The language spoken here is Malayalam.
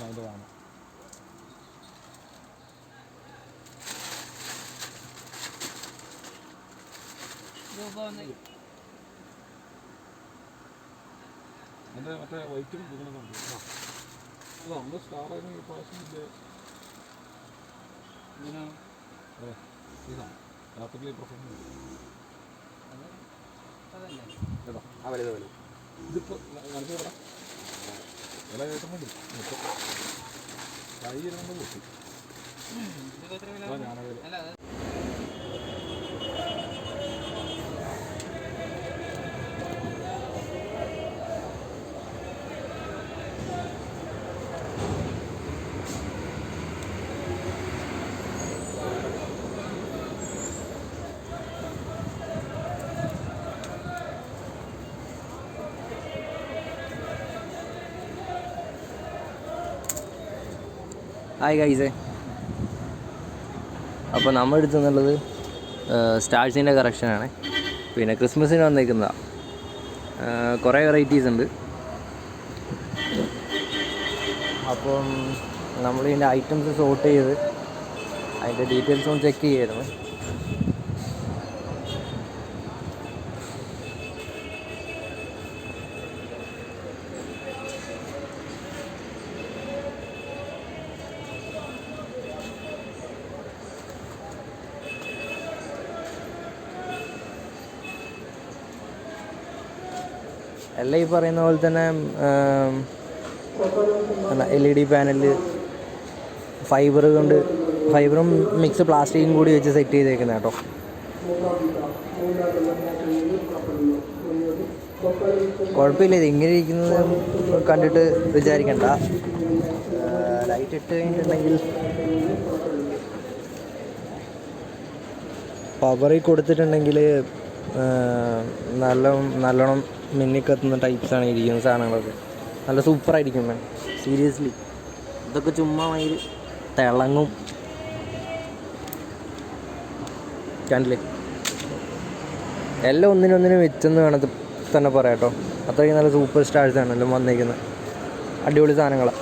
അതിൻ്റെ കാണാം. അതിൻ്റെ മറ്റേ വൈറ്റും ഇതിനൊക്കെ ഉണ്ട്. അല്ല നമ്മുടെ സ്റ്റാറിന് ഈ പ്രാവശ്യത്തിൻ്റെ ഇതാണ് രാത്രി പ്രൊഫഷണൽ കേട്ടോ. ആ വലുത് വലുത് ഇതിപ്പോൾ മനസ്സിൽ വിടാം. വില കേട്ടുന്നുണ്ട് കൈ ഇരുന്ന് പൊട്ടി. ഞാനത് ഹായ് ഗൈസേ. അപ്പോൾ നമ്മൾ എടുത്തുന്നുള്ളത് സ്റ്റാഴ്സിൻ്റെ കറക്ഷനാണ്. പിന്നെ ക്രിസ്മസിന് വന്നേക്കുന്നതാണ്. കുറേ വെറൈറ്റീസ് ഉണ്ട്. അപ്പം നമ്മളിതിൻ്റെ ഐറ്റംസ് സോർട്ട് ചെയ്ത് അതിൻ്റെ ഡീറ്റെയിൽസ് ഒന്ന് ചെക്ക് ചെയ്യായിരുന്നു. എല്ലാം ഈ പറയുന്ന പോലെ തന്നെ LED പാനല് ഫൈബറും മിക്സ് പ്ലാസ്റ്റിക്കും കൂടി വെച്ച് സെറ്റ് ചെയ്തേക്കുന്ന കേട്ടോ. കുഴപ്പമില്ല, ഇത് ഇങ്ങനെ ഇരിക്കുന്നത് കണ്ടിട്ട് വിചാരിക്കണ്ട. ലൈറ്റ് ഇട്ട് കഴിഞ്ഞിട്ടുണ്ടെങ്കിൽ പവറിൽ കൊടുത്തിട്ടുണ്ടെങ്കിൽ നല്ലോണം മിന്നിക്കത്തുന്ന ടൈപ്സാണ് ഇരിക്കുന്ന സാധനങ്ങളൊക്കെ. നല്ല സൂപ്പറായിരിക്കും മാം, സീരിയസ്ലി. ഇതൊക്കെ ചുമ്മാ മയിൽ തിളങ്ങും. കണ്ടില്ലേ, എല്ലാം ഒന്നിനൊന്നിനും വെച്ചെന്ന് വേണത്തിൽ തന്നെ പറയാം കേട്ടോ. അത്രയും നല്ല സൂപ്പർ സ്റ്റാഴ്സാണ് എല്ലാം വന്നേക്കുന്നത്. അടിപൊളി സാധനങ്ങളാണ്.